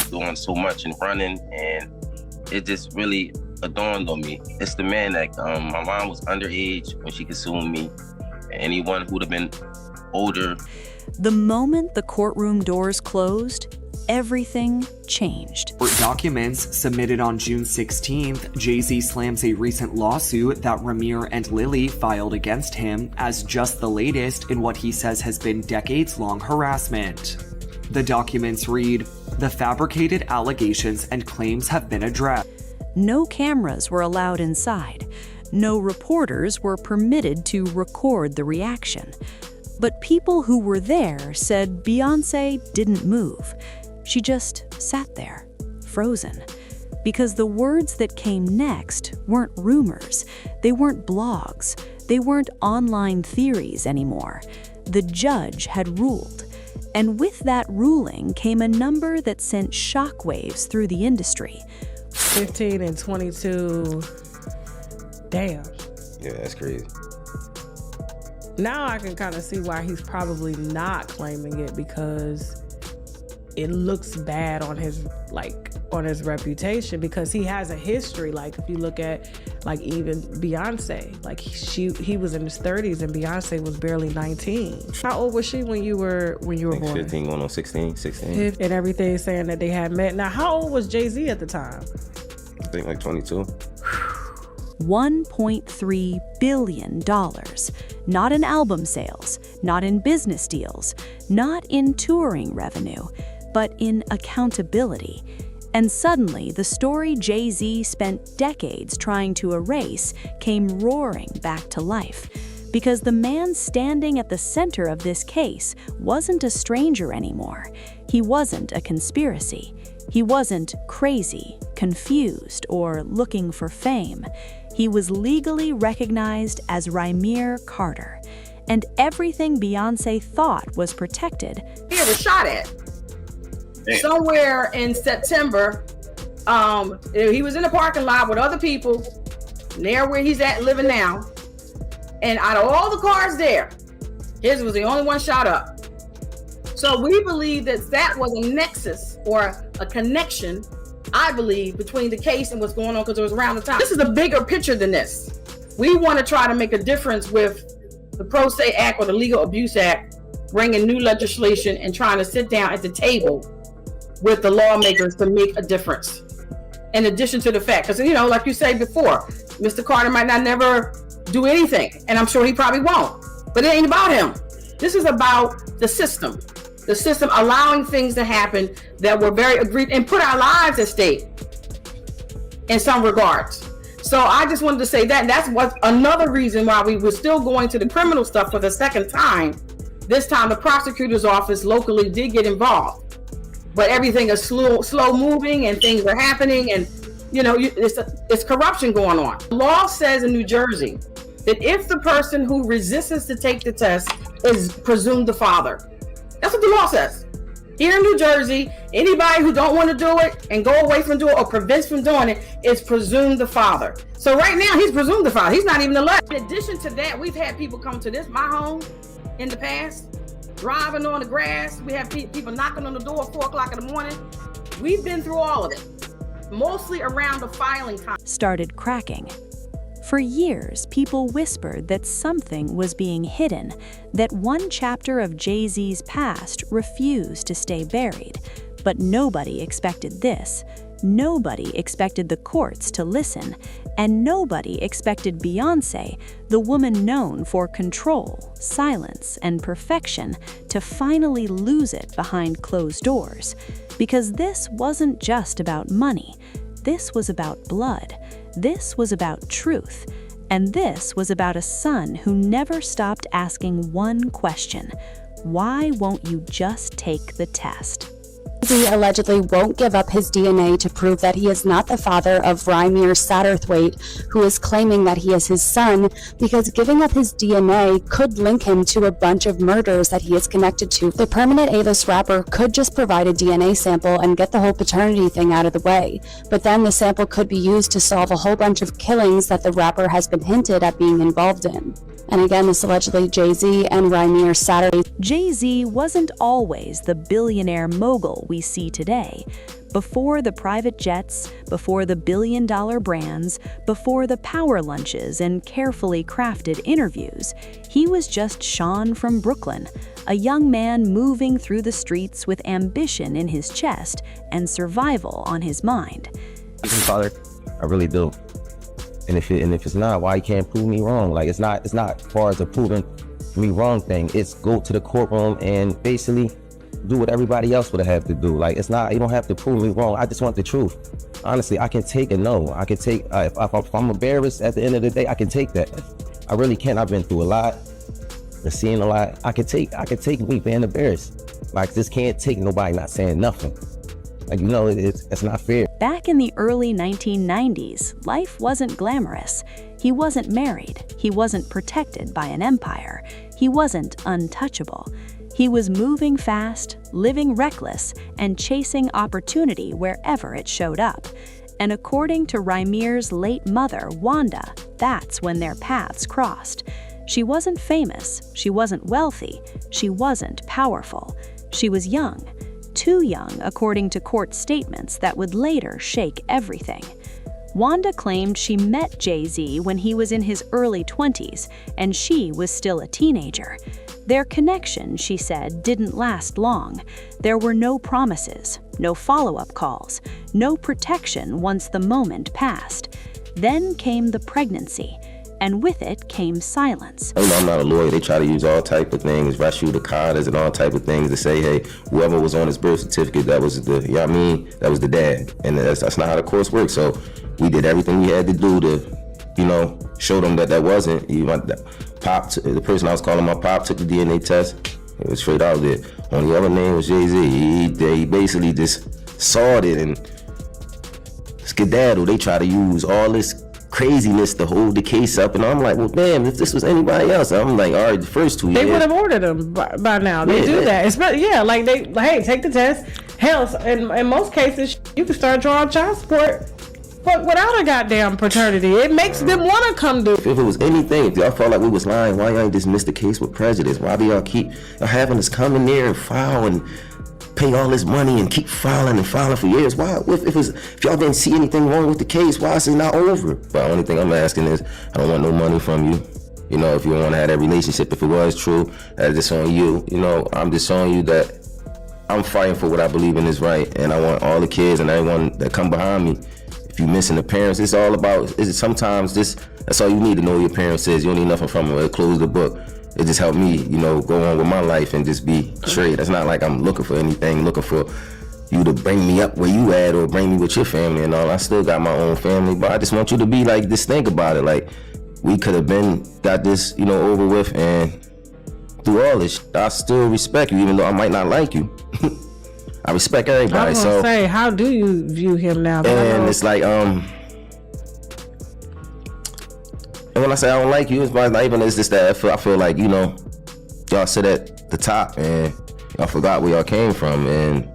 doing so much and running, and it just really dawned on me. It's the man that my mom was underage when she consumed me. Anyone who would have been older. The moment the courtroom doors closed, everything changed. Court documents submitted on June 16th, Jay-Z slams a recent lawsuit that Rymir and Lily filed against him as just the latest in what he says has been decades-long harassment. The documents read, "The fabricated allegations and claims have been addressed." No cameras were allowed inside. No reporters were permitted to record the reaction. But people who were there said Beyonce didn't move. She just sat there, frozen. Because the words that came next weren't rumors. They weren't blogs. They weren't online theories anymore. The judge had ruled. And with that ruling came a number that sent shockwaves through the industry. 15 and 22. Damn. Yeah, that's crazy. Now I can kind of see why he's probably not claiming it, because it looks bad on his reputation, because he has a history. Like if you look at like even Beyonce, like he was in his 30s and Beyonce was barely 19. How old was she when you were born? 15 going on 16. And everything saying that they had met. Now how old was Jay-Z at the time? I think like 22. $1.3 billion. Not in album sales, not in business deals, not in touring revenue, but in accountability. And suddenly, the story Jay-Z spent decades trying to erase came roaring back to life. Because the man standing at the center of this case wasn't a stranger anymore. He wasn't a conspiracy. He wasn't crazy, confused, or looking for fame. He was legally recognized as Rymir Carter, and everything Beyonce thought was protected. He was shot at somewhere in September. He was in the parking lot with other people near where he's at living now. And out of all the cars there, his was the only one shot up. So we believe that was a nexus or a connection, I believe, between the case and what's going on, because it was around the time. This is a bigger picture than this. We want to try to make a difference with the Pro Se Act or the Legal Abuse Act, bringing new legislation and trying to sit down at the table with the lawmakers to make a difference. In addition to the fact, because, like you said before, Mr. Carter might not never do anything, and I'm sure he probably won't, but it ain't about him. This is about the system allowing things to happen that were very agreed and put our lives at stake in some regards. So I just wanted to say that's what another reason why we were still going to the criminal stuff for the second time. This time the prosecutor's office locally did get involved, but everything is slow moving and things are happening, and it's corruption going on. The law says in New Jersey that if the person who resists to take the test is presumed the father. That's what the law says. Here in New Jersey, anybody who don't want to do it and go away from doing it or prevents from doing it is presumed the father. So right now, he's presumed the father. He's not even allowed. In addition to that, we've had people come to my home in the past, driving on the grass. We have people knocking on the door at 4 o'clock in the morning. We've been through all of it, mostly around the filing time. Started cracking. For years, people whispered that something was being hidden, that one chapter of Jay-Z's past refused to stay buried. But nobody expected this. Nobody expected the courts to listen. And nobody expected Beyonce, the woman known for control, silence, and perfection, to finally lose it behind closed doors. Because this wasn't just about money. This was about blood. This was about truth. And this was about a son who never stopped asking one question: why won't you just take the test? He allegedly won't give up his DNA to prove that he is not the father of Rymir Satterthwaite, who is claiming that he is his son, because giving up his DNA could link him to a bunch of murders that he is connected to. The permanent A-list rapper could just provide a DNA sample and get the whole paternity thing out of the way, but then the sample could be used to solve a whole bunch of killings that the rapper has been hinted at being involved in. And again, this allegedly Jay-Z and Rymir Satterthwaite. Jay-Z wasn't always the billionaire mogul we see today, Before the private jets, before the billion-dollar brands, before the power lunches and carefully crafted interviews, he was just Sean from Brooklyn, a young man moving through the streets with ambition in his chest and survival on his mind. Father, I really do. And if it's not, why you can't prove me wrong? Like, it's not as far as a proving me wrong thing. It's go to the courtroom and basically do what everybody else would have to do. Like, it's not, you don't have to prove me wrong. I just want the truth. Honestly, I can take a no. I can take, if I'm embarrassed at the end of the day, I can take that. I really can. I've been through a lot, and seen a lot. I can take me being embarrassed. Like, just can't take nobody not saying nothing. Like, you know, it's not fair. Back in the early 1990s, life wasn't glamorous. He wasn't married. He wasn't protected by an empire. He wasn't untouchable. He was moving fast, living reckless, and chasing opportunity wherever it showed up. And according to Rymir's late mother, Wanda, that's when their paths crossed. She wasn't famous. She wasn't wealthy. She wasn't powerful. She was young. Too young, according to court statements that would later shake everything. Wanda claimed she met Jay-Z when he was in his early 20s, and she was still a teenager. Their connection, she said, didn't last long. There were no promises, no follow-up calls, no protection once the moment passed. Then came the pregnancy, and with it came silence. You know, I'm not a lawyer. They try to use all type of things, rush you to condas and all type of things to say, hey, whoever was on his birth certificate, that was the, you know what I mean? That was the dad. And that's not how the course works. So we did everything we had to do to, you know, show them that wasn't. The person I was calling my pop took the DNA test. It was straight out there. Only other name was Jay-Z. He basically just sawed it and skedaddle. They try to use all this craziness to hold the case up, and I'm like, well, damn, if this was anybody else, I'm like, all right, the first 2 years. They would have ordered them by now. They do that. Hey, take the test. Hell, in most cases, you can start drawing child support without a goddamn paternity. It makes them want to come do. If it was anything, if y'all felt like we was lying, why y'all ain't dismiss the case with prejudice? Why do y'all keep having us come in there and file and pay all this money and keep filing for years? Why? If y'all didn't see anything wrong with the case, why is it not over? But the only thing I'm asking is, I don't want no money from you. You know, if you don't want to have that relationship, if it was true, that's just on you. You know, I'm just showing you that I'm fighting for what I believe in is right, and I want all the kids and everyone that come behind me. If you missing the parents, it's all about. Sometimes that's all you need to know. Your parents is. You don't need nothing from them. Close the book. It just helped me, you know, go on with my life and just be straight. It's not like I'm looking for anything, looking for you to bring me up where you at or bring me with your family and all. I still got my own family, but I just want you to be like, just think about it. Like, we could have got this, you know, over with, and through all this, I still respect you, even though I might not like you. I respect everybody. I was gonna say, how do you view him now? And it's like, and when I say I don't like you, it's not even, it's just that I feel like, you know, y'all sit at the top and y'all forgot where y'all came from, and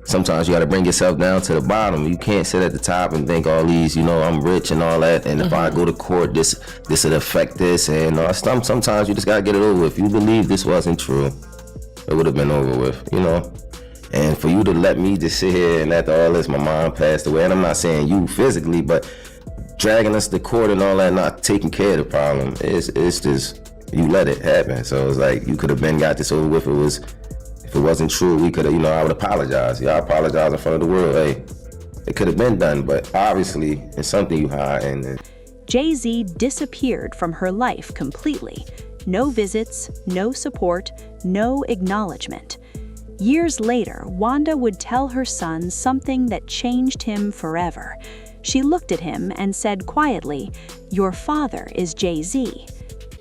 sometimes you gotta bring yourself down to the bottom. You can't sit at the top and think all these, you know, I'm rich and all that, and if I go to court, this would affect this, and sometimes you just gotta get it over with. If you believe this wasn't true, it would have been over with, you know. And for you to let me just sit here and after all this, my mom passed away, and I'm not saying you physically, but dragging us to court and all that, not taking care of the problem, it's just, you let it happen. So it's like, you could have got this over with. If it wasn't true, we could have, you know, I would apologize. Yeah, I apologize in front of the world. Hey, it could have been done, but obviously it's something you hide. And Jay-Z disappeared from her life completely. No visits, no support, no acknowledgement. Years later, Wanda would tell her son something that changed him forever. She looked at him and said quietly, "Your father is Jay-Z."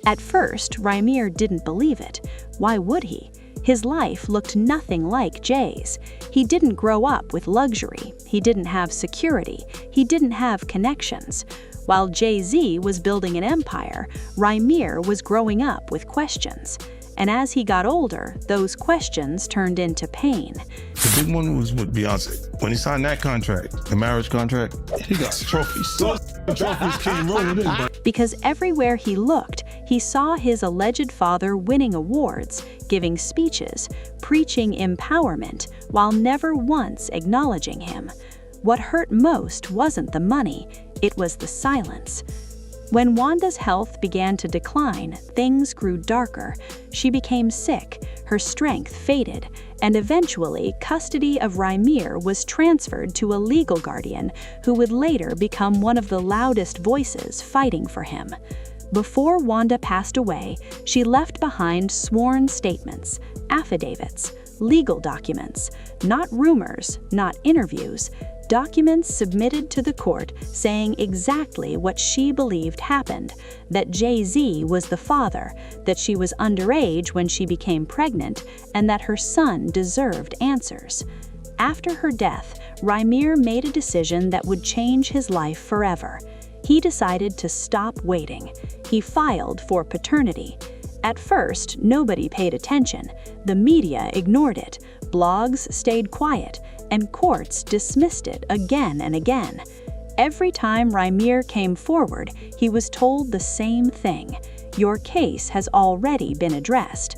At first, Rymir didn't believe it. Why would he? His life looked nothing like Jay's. He didn't grow up with luxury. He didn't have security. He didn't have connections. While Jay-Z was building an empire, Rymir was growing up with questions. And as he got older, those questions turned into pain. The big one was with Beyonce. When he signed that contract, the marriage contract, he got trophies. So trophies came rolling in. Because everywhere he looked, he saw his alleged father winning awards, giving speeches, preaching empowerment, while never once acknowledging him. What hurt most wasn't the money, it was the silence. When Wanda's health began to decline, things grew darker. She became sick, her strength faded, and eventually custody of Rymir was transferred to a legal guardian who would later become one of the loudest voices fighting for him. Before Wanda passed away, she left behind sworn statements, affidavits, legal documents, not rumors, not interviews, documents submitted to the court saying exactly what she believed happened, that Jay-Z was the father, that she was underage when she became pregnant, and that her son deserved answers. After her death, Rymir made a decision that would change his life forever. He decided to stop waiting. He filed for paternity. At first, nobody paid attention. The media ignored it. Blogs stayed quiet, and courts dismissed it again and again. Every time Rymir came forward, he was told the same thing: your case has already been addressed.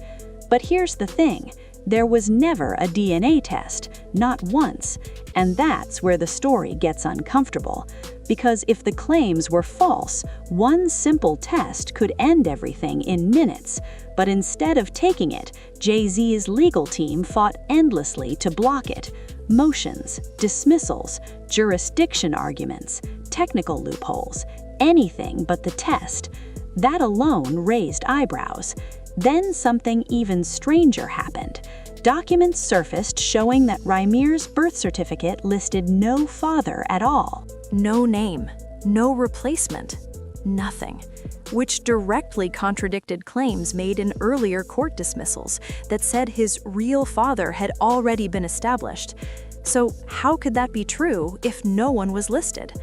But here's the thing, there was never a DNA test, not once, and that's where the story gets uncomfortable. Because if the claims were false, one simple test could end everything in minutes. But instead of taking it, Jay-Z's legal team fought endlessly to block it. Motions, dismissals, jurisdiction arguments, technical loopholes, anything but the test. That alone raised eyebrows. Then something even stranger happened. Documents surfaced showing that Rymir's birth certificate listed no father at all. No name, no replacement, nothing, which directly contradicted claims made in earlier court dismissals that said his real father had already been established. So how could that be true if no one was listed?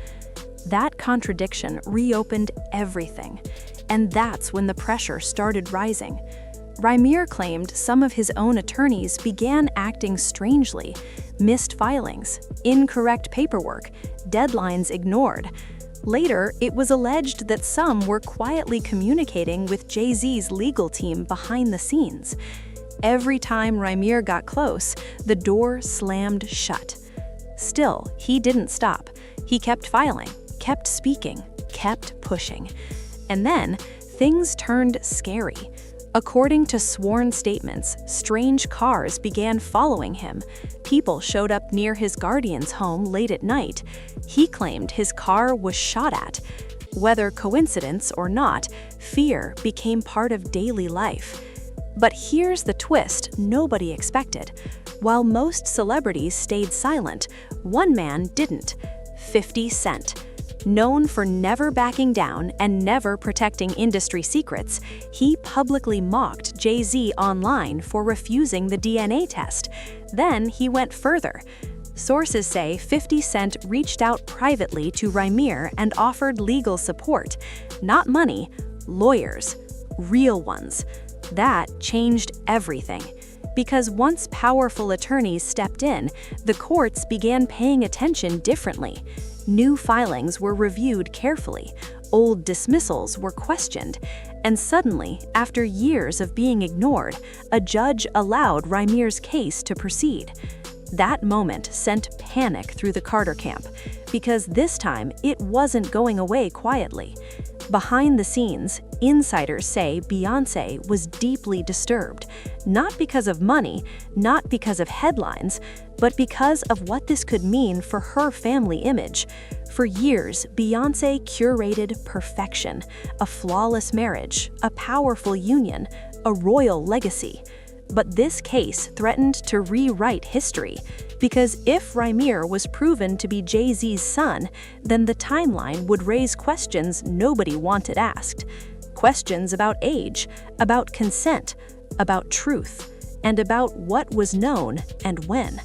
That contradiction reopened everything, and that's when the pressure started rising. Rymir claimed some of his own attorneys began acting strangely, missed filings, incorrect paperwork, deadlines ignored. Later, it was alleged that some were quietly communicating with Jay-Z's legal team behind the scenes. Every time Rymir got close, the door slammed shut. Still, he didn't stop. He kept filing, kept speaking, kept pushing. And then, things turned scary. According to sworn statements, strange cars began following him. People showed up near his guardian's home late at night. He claimed his car was shot at. Whether coincidence or not, fear became part of daily life. But here's the twist nobody expected. While most celebrities stayed silent, one man didn't: 50 Cent. Known for never backing down and never protecting industry secrets, he publicly mocked Jay-Z online for refusing the DNA test. Then he went further. Sources say 50 Cent reached out privately to Rymir and offered legal support. Not money, lawyers, real ones. That changed everything. Because once powerful attorneys stepped in, the courts began paying attention differently. New filings were reviewed carefully, old dismissals were questioned, and suddenly, after years of being ignored, a judge allowed Rymir's case to proceed. That moment sent panic through the Carter camp, because this time it wasn't going away quietly. Behind the scenes, insiders say Beyonce was deeply disturbed, not because of money, not because of headlines, but because of what this could mean for her family image. For years, Beyonce curated perfection, a flawless marriage, a powerful union, a royal legacy. But this case threatened to rewrite history, because if Rymir was proven to be Jay-Z's son, then the timeline would raise questions nobody wanted asked. Questions about age, about consent, about truth, and about what was known and when.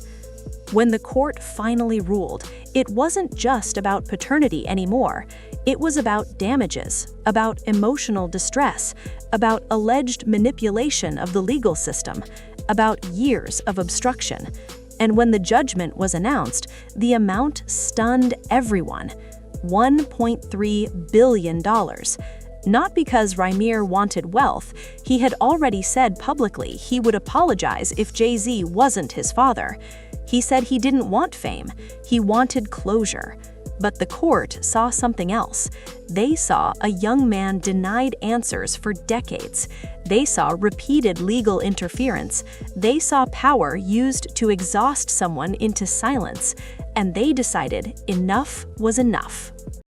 When the court finally ruled, it wasn't just about paternity anymore. It was about damages, about emotional distress, about alleged manipulation of the legal system, about years of obstruction. And when the judgment was announced, the amount stunned everyone: $1.3 billion. Not because Rymir wanted wealth. He had already said publicly he would apologize if Jay-Z wasn't his father. He said he didn't want fame. He wanted closure. But the court saw something else. They saw a young man denied answers for decades. They saw repeated legal interference. They saw power used to exhaust someone into silence. And they decided enough was enough.